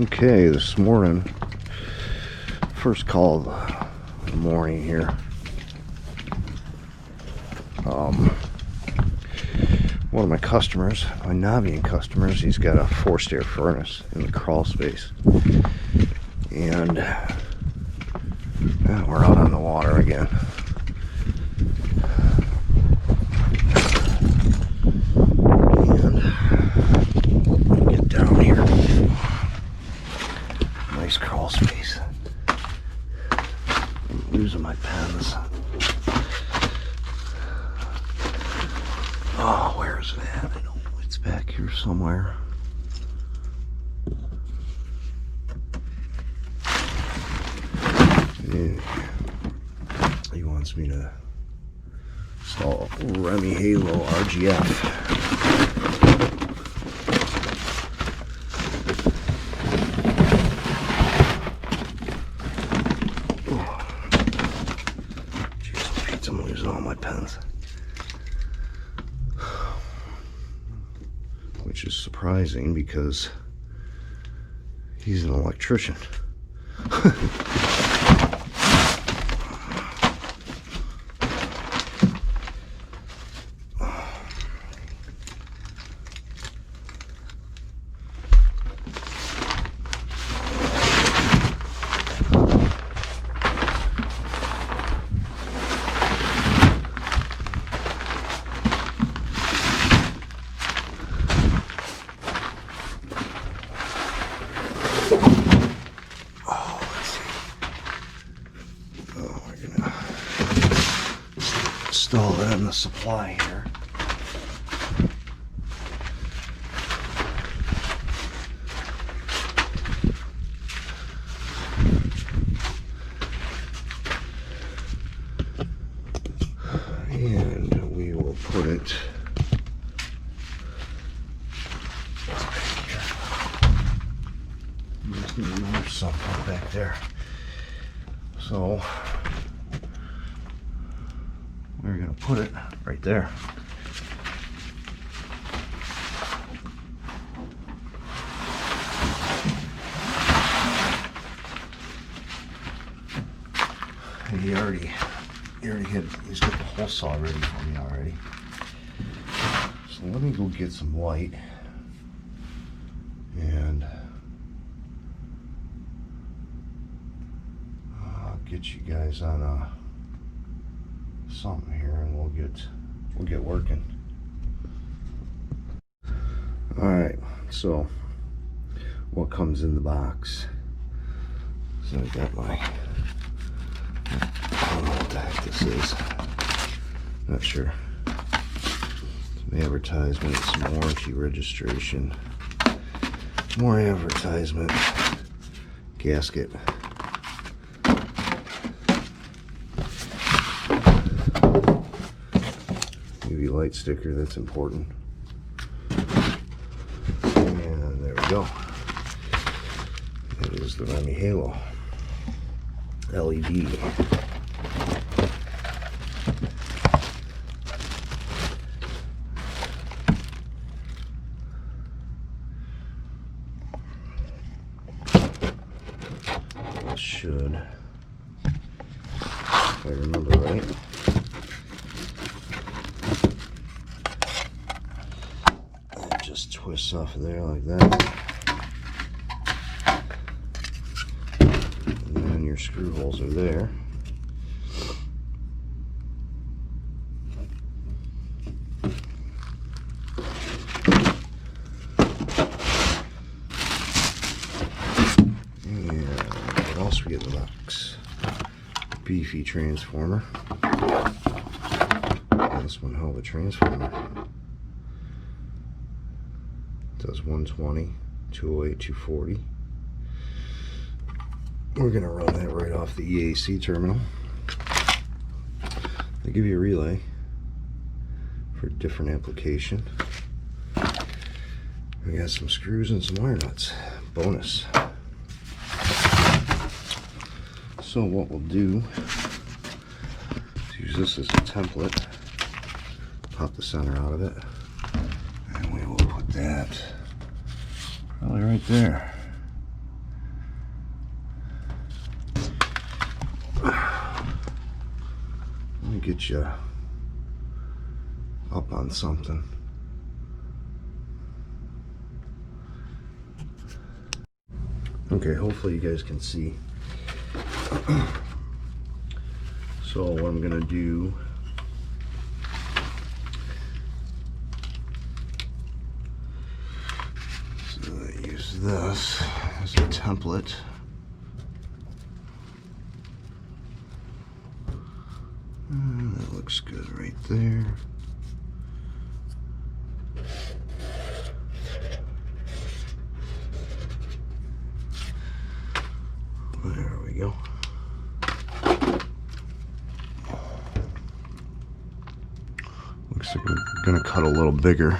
Okay, this morning, first call of the morning here. One of my customers, my Navian customers, he's got a forced air furnace in the crawl space, and we're out on the water again. And get down here. Nice crawl space. I'm losing my pens. Oh, where is it at? I know it's back here somewhere. Yeah. He wants me to install Reme Halo RGF. I'm losing all my pens, which is surprising because he's an electrician. Install that in the supply here. And we will put it back here. There's another something back there. So we're going to put it right there. He's got the hole saw ready for me already. So let me go get some light and I'll get you guys on something here, and we'll get working. All right, so what comes in the box? So I got my, I don't know what the heck this is, not sure. Some advertisement, some warranty registration, more advertisement, gasket. UV light sticker, that's important. And there we go. That is the Reme Halo LED. It should, if I remember right, twists off of there like that, and then your screw holes are there. And what else we get in the box? Beefy transformer. This one hell of a transformer. Does 120, 208, 240. We're going to run that right off the EAC terminal. They give you a relay for different application. We got some screws and some wire nuts. Bonus. So what we'll do is use this as a template. Pop the center out of it. And we will put that probably right there. get you up on something. Okay, hopefully you guys can see. So what I'm gonna do, so I use this as a template. That looks good right there. There we go. Looks like we're gonna cut a little bigger.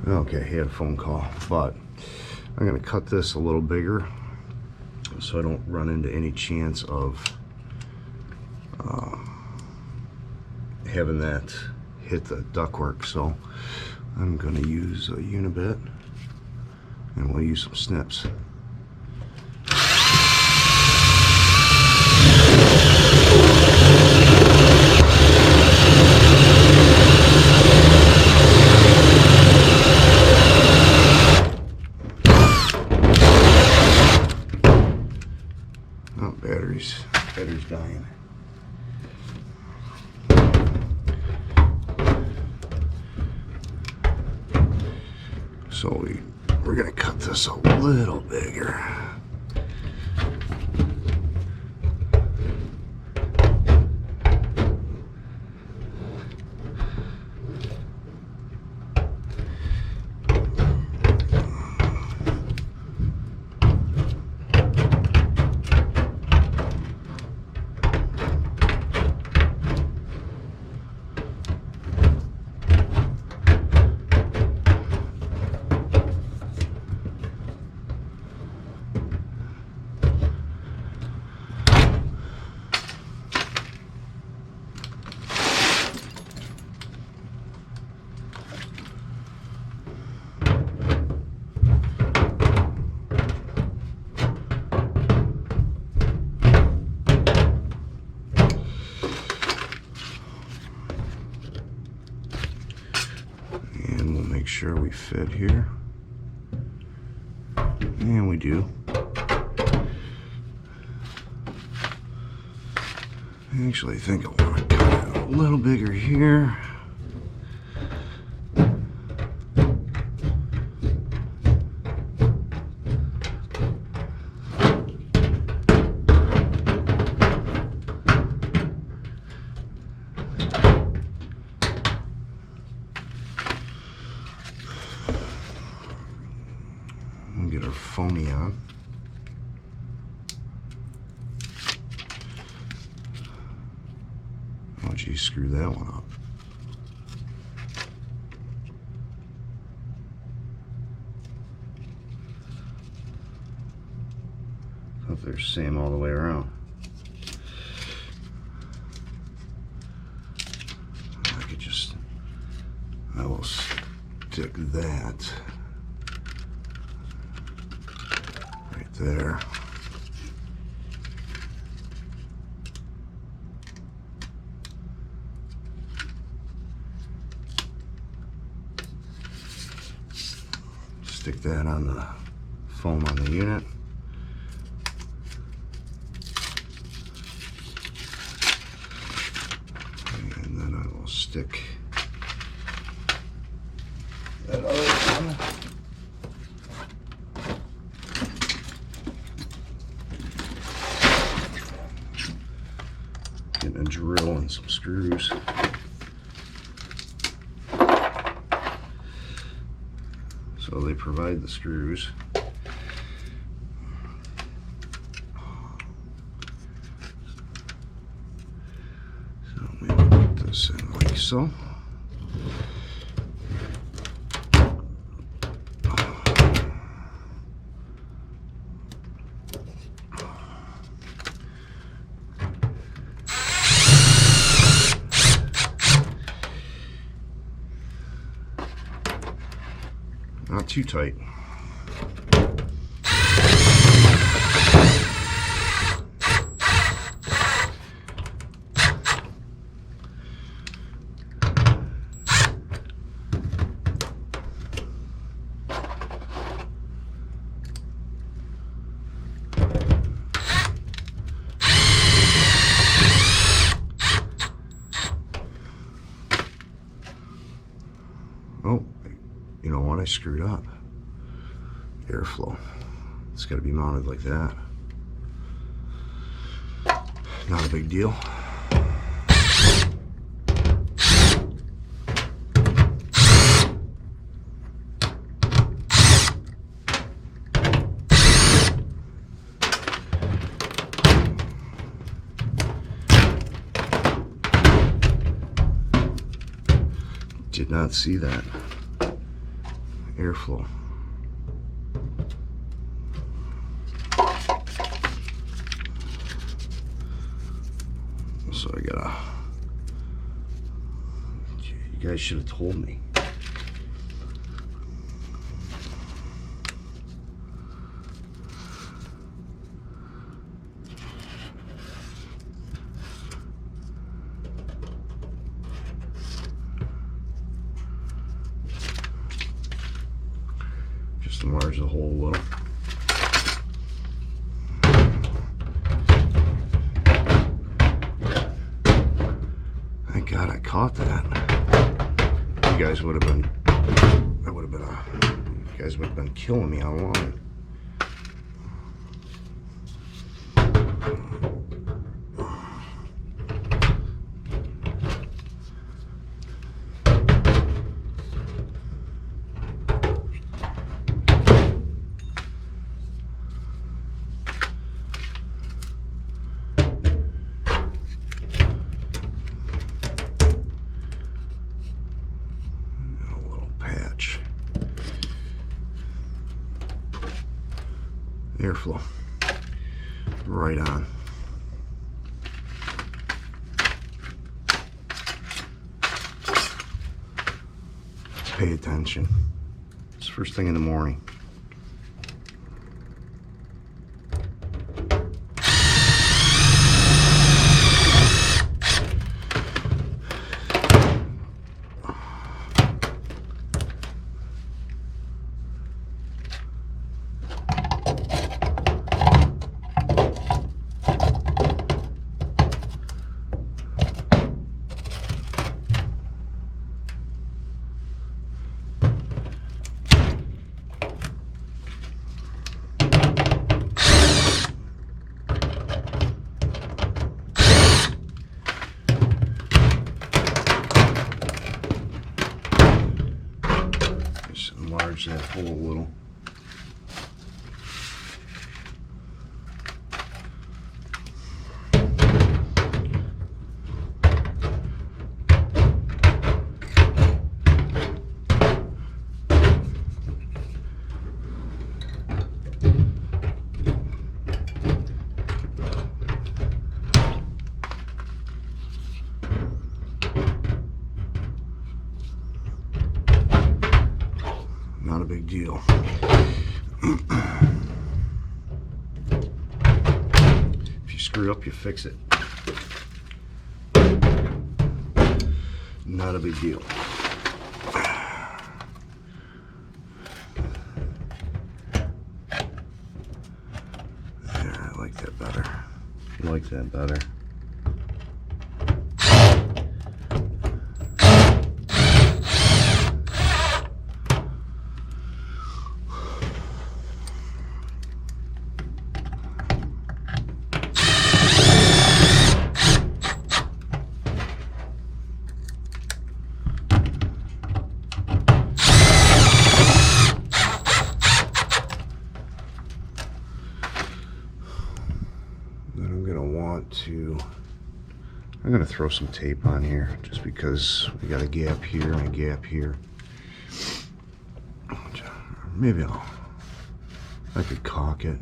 Okay, he had a phone call, but I'm gonna cut this a little bigger so I don't run into any chance of having that hit the ductwork. So I'm gonna use a unibit and we'll use some snips. Oh, battery's dying. So we're gonna cut this a little bigger. Sure we fit here, and we do. Actually, I think I want to cut it a little bigger here. Get our foamy on. Why don't you screw that one up? Hope they're the same all the way around. I will stick that there. Stick that on the foam on the unit. And then I will stick that other one. Getting a drill and some screws. So they provide the screws. So maybe put this in like so. Not too tight. Oh, you know what? I screwed up. Airflow. It's got to be mounted like that. Not a big deal. Did not see that airflow. So I gotta, you guys should have told me. Just enlarge the hole a little. Thank God I caught that. You guys would have been, you guys would have been killing me online. Airflow right on. Pay attention. It's first thing in the morning. Enlarge that hole a little. Not a big deal. If you screw up, you fix it. Not a big deal. Yeah, I like that better. I like that better. I'm going to throw some tape on here just because we got a gap here and a gap here. Maybe I could caulk it,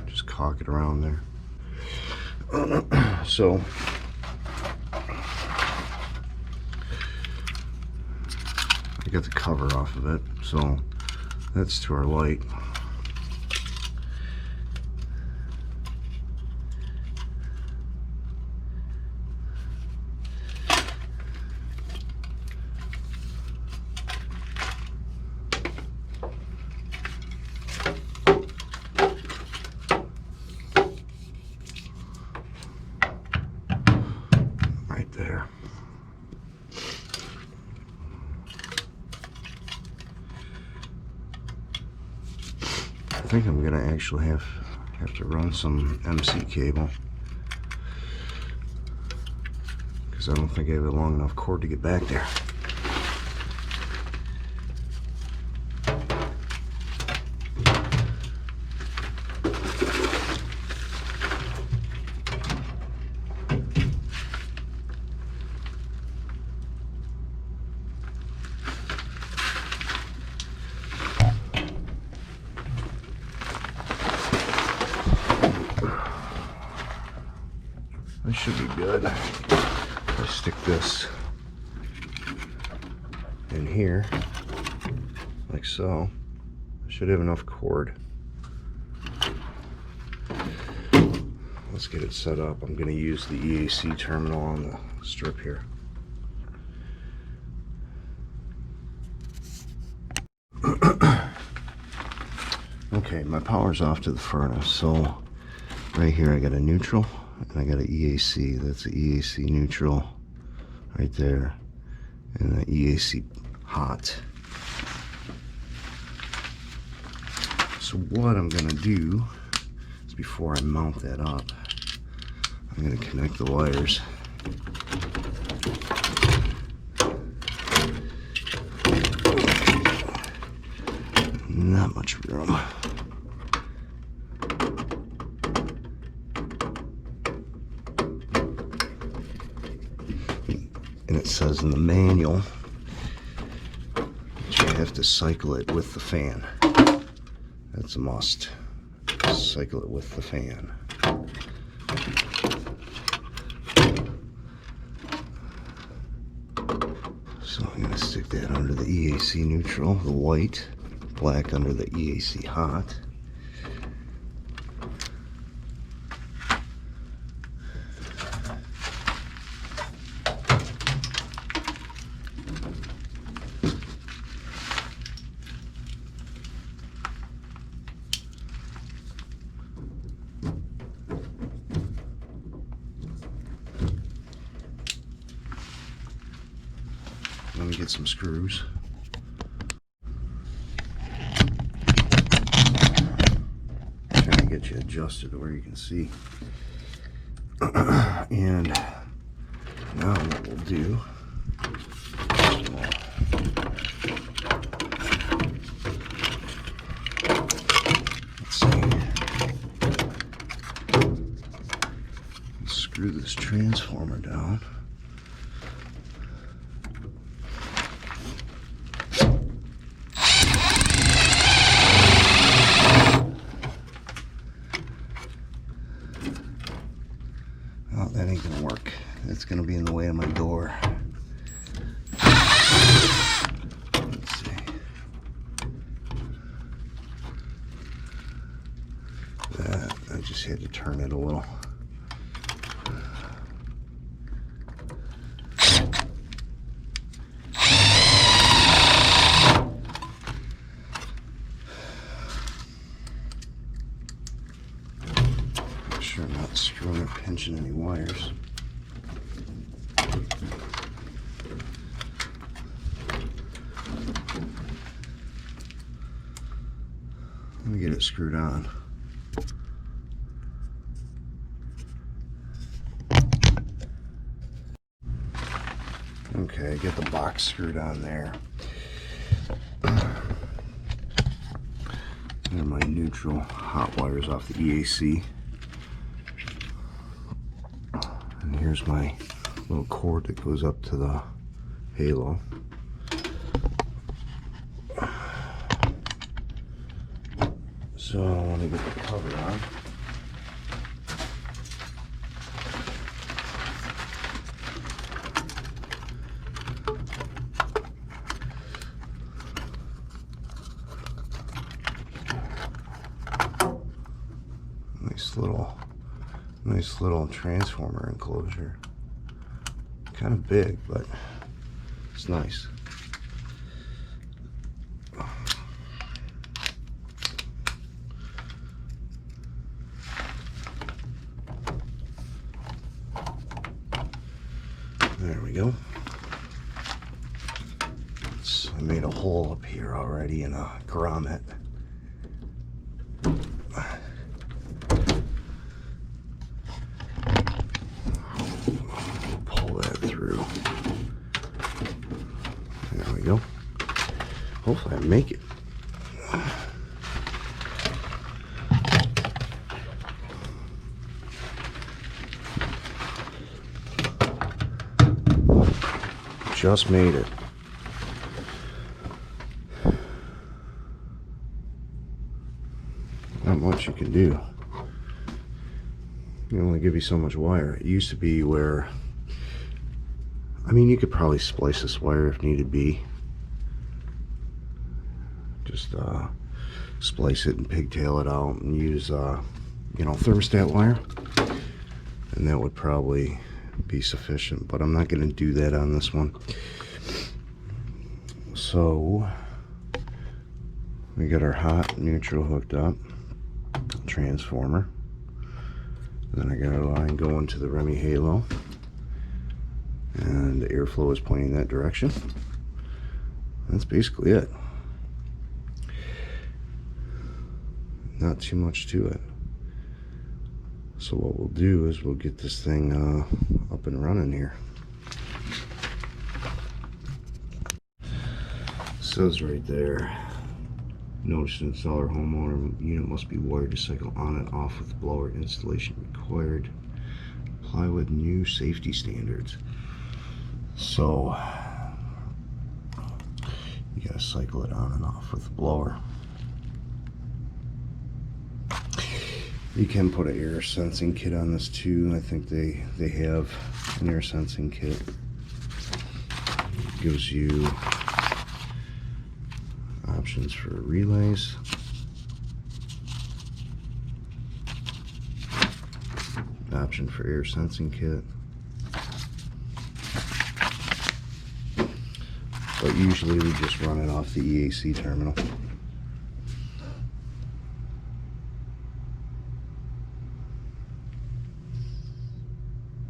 just caulk it around there. So I got the cover off of it, so that's to our light. think I'm gonna actually have to run some MC cable, because I don't think I have a long enough cord to get back there. This should be good. If I stick this in here, like so, I should have enough cord. Let's get it set up. I'm going to use the EAC terminal on the strip here. Okay, my power's off to the furnace, so right here I got a neutral and I got an EAC. That's the EAC neutral right there, and the EAC hot. So what I'm gonna do is, before I mount that up, I'm gonna connect the wires. Not much room. And it says in the manual that you have to cycle it with the fan. That's a must. Cycle it with the fan. So I'm going to stick that under the EAC neutral, the white, black under the EAC hot. Let me get some screws. Trying to get you adjusted to where you can see. And now what we'll do, let's see, let's screw this transformer down. Oh, that ain't gonna work. That's gonna be in the way of my door. Let's see. That, I just had to turn it a little. Sure I'm not screwing or pinching any wires. Let me get it screwed on. Okay, get the box screwed on there. And my neutral hot wires off the EAC. And here's my little cord that goes up to the halo. So I want to get the cover on. Nice little transformer enclosure. Kind of big, but it's nice. There we go. I made a hole up here already in a grommet. Hopefully I make it. Just made it. Not much you can do. You only give you so much wire. It used to be where, I mean, you could probably splice this wire if needed be. Just splice it and pigtail it out and use, you know, thermostat wire, and that would probably be sufficient. But I'm not going to do that on this one. So we got our hot neutral hooked up, transformer. Then I got a line going to the Reme halo, and the airflow is pointing that direction. That's basically it. Not too much to it. So what we'll do is we'll get this thing up and running here. It says right there, notice installer homeowner unit must be wired to cycle on and off with blower. Installation required. Comply with new safety standards. So you gotta cycle it on and off with the blower. You can put an air sensing kit on this too. I think they have an air sensing kit. It gives you options for relays. Option for air sensing kit. But usually we just run it off the EAC terminal.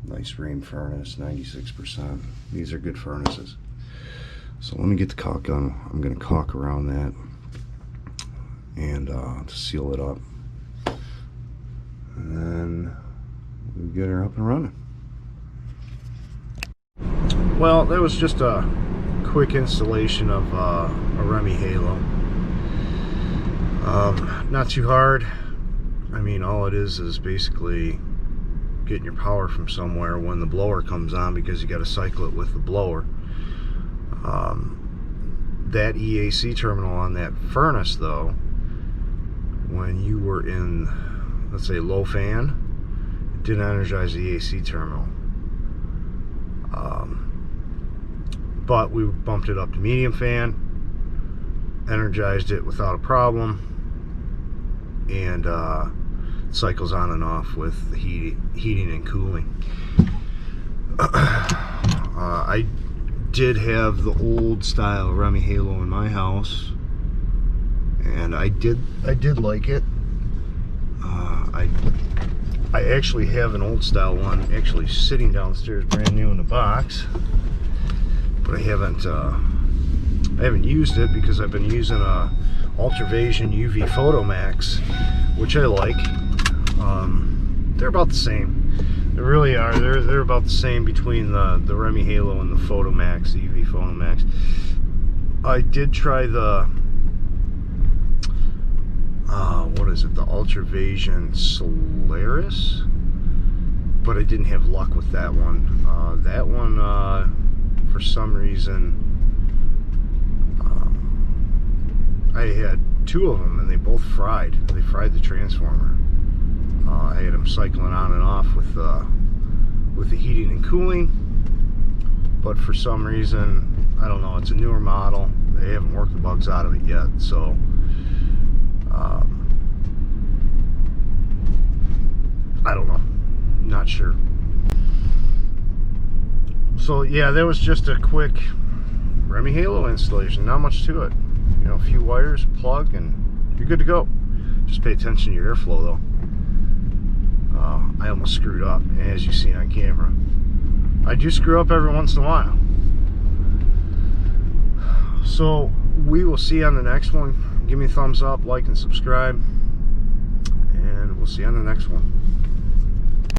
Nice Reme furnace, 96%. These are good furnaces. So let me get the caulk on. I'm going to caulk around that and to seal it up. And then we get her up and running. Well, that was just a quick installation of a Reme halo. Not too hard. I mean, all it is basically getting your power from somewhere when the blower comes on, because you got to cycle it with the blower. That EAC terminal on that furnace, though, when you were in, let's say, low fan, it didn't energize the EAC terminal. But we bumped it up to medium fan, energized it without a problem, and cycles on and off with the heating and cooling. I did have the old style Reme halo in my house, and I did like it. I actually have an old style one actually sitting downstairs, brand new in the box, but I haven't used it because I've been using a Ultravision UV Photomax, which I like. They're about the same. They really are. They're about the same between the Reme halo and the Photomax, the UV Photomax. I did try the what is it? The Ultravision Solaris, but I didn't have luck with that one. That one, for some reason, I had two of them and they both fried. They fried the transformer. I had them cycling on and off with the heating and cooling, but for some reason, I don't know, it's a newer model. They haven't worked the bugs out of it yet, so I don't know, not sure. So yeah, that was just a quick Reme halo installation. Not much to it, you know, a few wires, plug, and you're good to go. Just pay attention to your airflow though. I almost screwed up, as you see on camera. I do screw up every once in a while. So we will see you on the next one. Give me a thumbs up, like, and subscribe, and we'll see you on the next one.